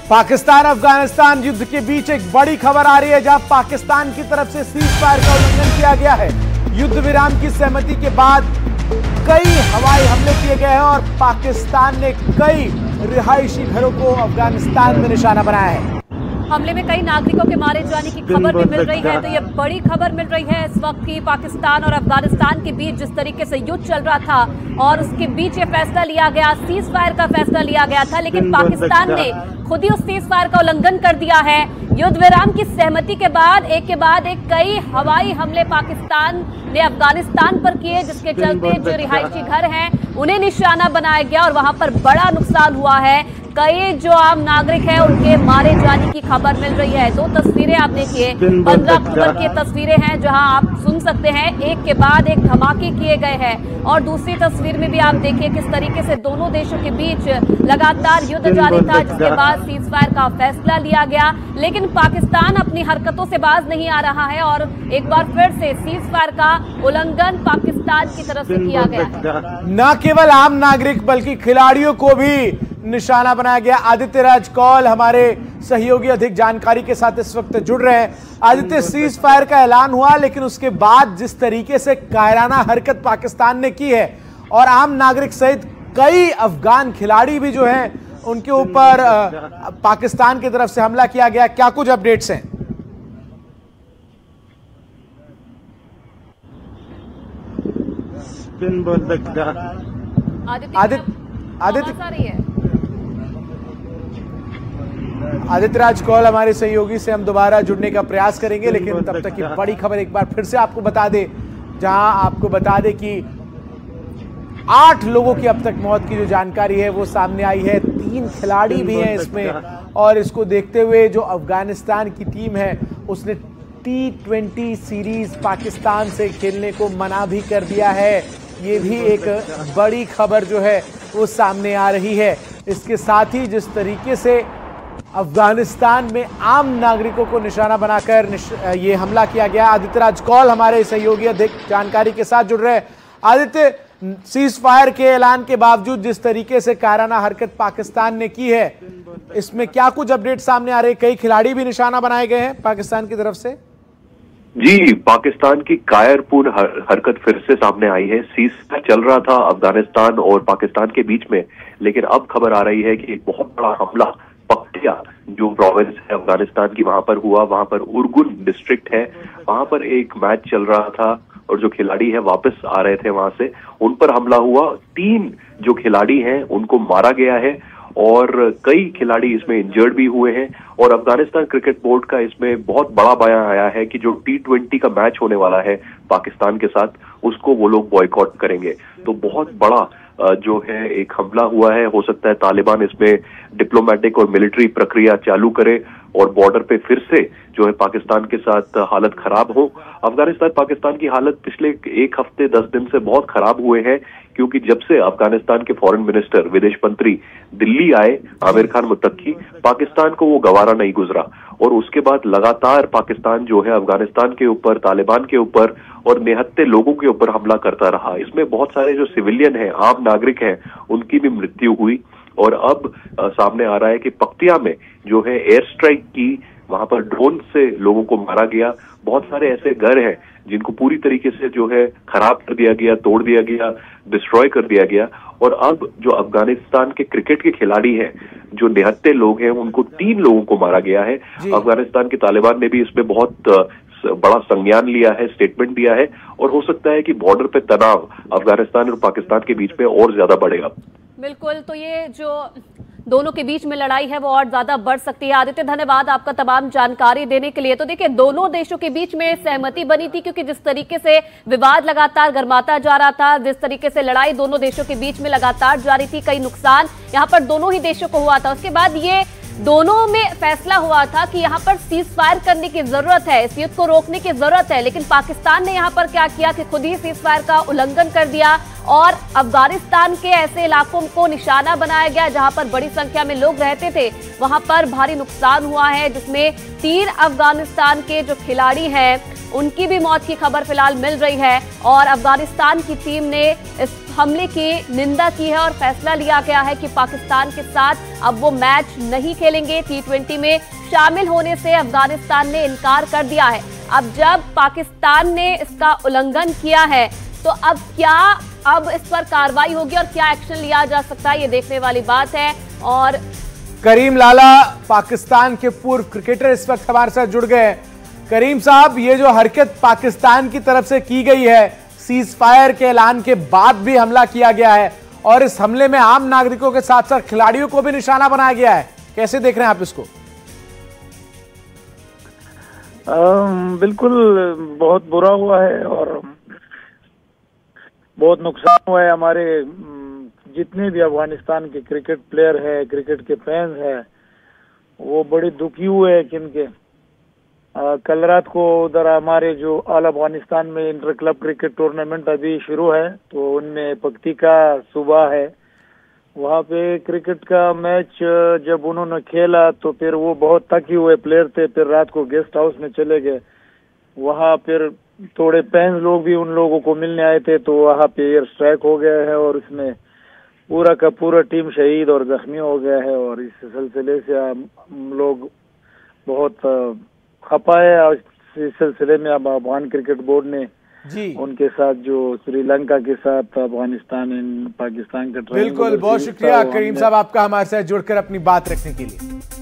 पाकिस्तान अफगानिस्तान युद्ध के बीच एक बड़ी खबर आ रही है, जहां पाकिस्तान की तरफ से सीज फायर का उल्लंघन किया गया है। युद्ध विराम की सहमति के बाद कई हवाई हमले किए गए हैं और पाकिस्तान ने कई रिहायशी घरों को अफगानिस्तान में निशाना बनाया है। हमले में कई नागरिकों के मारे जाने की खबर भी मिल रही है। तो ये बड़ी खबर मिल रही है इस वक्त की पाकिस्तान और अफगानिस्तान के बीच जिस तरीके से युद्ध चल रहा था और उसके बीच ये फैसला लिया गया, सीज फायर का फैसला लिया गया था, लेकिन पाकिस्तान ने खुद ही उस सीज फायर का उल्लंघन कर दिया है। युद्ध विराम की सहमति के बाद एक कई हवाई हमले पाकिस्तान ने अफगानिस्तान पर किए, जिसके चलते जो रिहायशी घर हैं उन्हें निशाना बनाया गया और वहां पर बड़ा नुकसान हुआ है। कई जो आम नागरिक हैं उनके मारे जाने की खबर मिल रही है। दो तस्वीरें आप देखिए, 15 अक्टूबर की तस्वीरें हैं जहां आप सुन सकते हैं एक के बाद एक धमाके किए गए हैं, और दूसरी तस्वीर में भी आप देखिए किस तरीके से दोनों देशों के बीच लगातार युद्ध जारी था, जिसके बाद सीज फायर का फैसला लिया गया। लेकिन पाकिस्तान अपनी हरकतों से बाज नहीं आ रहा है और एक बार फिर से सीज फायर का उल्लंघन पाकिस्तान की तरफ से किया गया है। न केवल आम नागरिक बल्कि खिलाड़ियों को भी निशाना बनाया गया। आदित्य राज कौल हमारे सहयोगी अधिक जानकारी के साथ इस वक्त जुड़ रहे हैं। आदित्य, सीज फायर का ऐलान हुआ, लेकिन उसके बाद जिस तरीके से कायराना हरकत पाकिस्तान ने की है और आम नागरिक सहित कई अफगान खिलाड़ी भी जो हैं उनके ऊपर पाकिस्तान की तरफ से हमला किया गया, क्या कुछ अपडेट्स हैं? आदित्य राज कौल हमारे सहयोगी से हम दोबारा जुड़ने का प्रयास करेंगे, लेकिन तब तक की बड़ी खबर एक बार फिर से आपको बता दे, जहां आपको बता दे कि 8 लोगों की अब तक मौत की जो जानकारी है वो सामने आई है। 3 खिलाड़ी भी हैं इसमें, और इसको देखते हुए जो अफगानिस्तान की टीम है उसने T20 सीरीज पाकिस्तान से खेलने को मना भी कर दिया है। ये भी एक बड़ी खबर जो है वो सामने आ रही है। इसके साथ ही जिस तरीके से अफगानिस्तान में आम नागरिकों को निशाना बनाकर ये हमला किया गया। आदित्य राज कौल हमारे सहयोगी अधिक जानकारी के साथ जुड़ रहे हैं। आदित्य, सीज फायर के ऐलान के बावजूद जिस तरीके से कायराना हरकत पाकिस्तान ने की है, इसमें क्या कुछ अपडेट सामने आ रहे हैं? कई खिलाड़ी भी निशाना बनाए गए हैं पाकिस्तान की तरफ से। जी, पाकिस्तान की कायरपूर्ण हरकत फिर से सामने आई है। सीज फायर चल रहा था अफगानिस्तान और पाकिस्तान के बीच में, लेकिन अब खबर आ रही है कि एक बहुत बड़ा हमला पक्तिया जो प्रोविंस है अफगानिस्तान की वहां पर हुआ। वहां पर उर्गुन डिस्ट्रिक्ट है, वहां पर एक मैच चल रहा था और जो खिलाड़ी है वापस आ रहे थे वहां से, उन पर हमला हुआ। 3 जो खिलाड़ी हैं उनको मारा गया है और कई खिलाड़ी इसमें इंजर्ड भी हुए हैं। और अफगानिस्तान क्रिकेट बोर्ड का इसमें बहुत बड़ा बयान आया है कि जो T20 का मैच होने वाला है पाकिस्तान के साथ, उसको वो लोग बॉयकॉट करेंगे। तो बहुत बड़ा जो है एक हमला हुआ है। हो सकता है तालिबान इसमें डिप्लोमेटिक और मिलिट्री प्रक्रिया चालू करे और बॉर्डर पे फिर से जो है पाकिस्तान के साथ हालत खराब हो। अफगानिस्तान पाकिस्तान की हालत पिछले 1 हफ्ते 10 दिन से बहुत खराब हुए हैं, क्योंकि जब से अफगानिस्तान के फॉरेन मिनिस्टर विदेश मंत्री दिल्ली आए आमिर खान मुत्तकी, पाकिस्तान को वो गवारा नहीं गुजरा। और उसके बाद लगातार पाकिस्तान जो है अफगानिस्तान के ऊपर, तालिबान के ऊपर और निहत्थे लोगों के ऊपर हमला करता रहा। इसमें बहुत सारे जो सिविलियन हैं, आम नागरिक हैं, उनकी भी मृत्यु हुई। और अब सामने आ रहा है कि पक्तिया में जो है एयर स्ट्राइक की, वहां पर ड्रोन से लोगों को मारा गया। बहुत सारे ऐसे घर हैं जिनको पूरी तरीके से जो है खराब कर दिया गया, तोड़ दिया गया, डिस्ट्रॉय कर दिया गया। और अब जो अफगानिस्तान के क्रिकेट के खिलाड़ी हैं, जो निहत्थे लोग हैं, उनको 3 लोगों को मारा गया है। अफगानिस्तान के तालिबान ने भी इसमें बहुत बड़ा संज्ञान लिया है, स्टेटमेंट दिया है, और हो सकता है कि बॉर्डर पे तनाव अफगानिस्तान और पाकिस्तान के बीच में और ज्यादा बढ़ेगा। बिल्कुल, तो ये जो दोनों के बीच में लड़ाई है वो और ज्यादा बढ़ सकती है। आदित्य, धन्यवाद आपका तमाम जानकारी देने के लिए। तो देखिए, दोनों देशों के बीच में सहमति बनी थी, क्योंकि जिस तरीके से विवाद लगातार गर्माता जा रहा था, जिस तरीके से लड़ाई दोनों देशों के बीच में लगातार जारी थी, कई नुकसान यहाँ पर दोनों ही देशों को हुआ था। उसके बाद ये दोनों में फैसला हुआ था कि यहाँ पर सीज फायर करने की जरूरत है, इस युद्ध को रोकने की जरूरत है। लेकिन पाकिस्तान ने यहाँ पर क्या किया कि खुद ही सीज फायर का उल्लंघन कर दिया और अफगानिस्तान के ऐसे इलाकों को निशाना बनाया गया जहां पर बड़ी संख्या में लोग रहते थे। वहां पर भारी नुकसान हुआ है, जिसमें 3 अफगानिस्तान के जो खिलाड़ी हैं उनकी भी मौत की खबर फिलहाल मिल रही है और अफगानिस्तान की टीम ने इस हमले की निंदा की है और फैसला लिया गया है कि पाकिस्तान के साथ अब वो मैच नहीं खेलेंगे। T20 में शामिल होने से अफगानिस्तान ने इनकार कर दिया है। अब जब पाकिस्तान ने इसका उल्लंघन किया है तो अब इस पर कार्रवाई होगी और क्या एक्शन लिया जा सकता है, ये देखने वाली बात है। और करीम लाला पाकिस्तान के पूर्व क्रिकेटर इस वक्त हमारे साथ जुड़ गए हैं। करीम साहब, ये जो हरकत पाकिस्तान की तरफ से की गई है, सीज फायर के ऐलान के बाद भी हमला किया गया है और इस हमले में आम नागरिकों के साथ साथ खिलाड़ियों को भी निशाना बनाया गया है, कैसे देख रहे हैं आप इसको? बिल्कुल बहुत बुरा हुआ है और बहुत नुकसान हुआ है। हमारे जितने भी अफगानिस्तान के क्रिकेट प्लेयर है, क्रिकेट के फैंस है, वो बड़े दुखी हुए हैं किनके कल रात को उधर हमारे जो ऑल अफगानिस्तान में इंटर क्लब क्रिकेट टूर्नामेंट अभी शुरू है, तो उनमें पक्तिका सुबह है, वहाँ पे क्रिकेट का मैच जब उन्होंने खेला तो फिर वो बहुत थके हुए प्लेयर थे, फिर रात को गेस्ट हाउस में चले गए। वहाँ फिर थोड़े फैंस लोग भी उन लोगों को मिलने आए थे, तो वहाँ पे एयर स्ट्राइक हो गया है और इसमें पूरा का पूरा टीम शहीद और जख्मी हो गया है। और इस सिलसिले से हम लोग बहुत खपा है और इस सिलसिले में अब अफगान क्रिकेट बोर्ड ने जी उनके साथ जो श्रीलंका के साथ अफगानिस्तान पाकिस्तान का बिल्कुल, बहुत शुक्रिया करीम साहब आपका हमारे साथ जुड़कर अपनी बात रखने के लिए।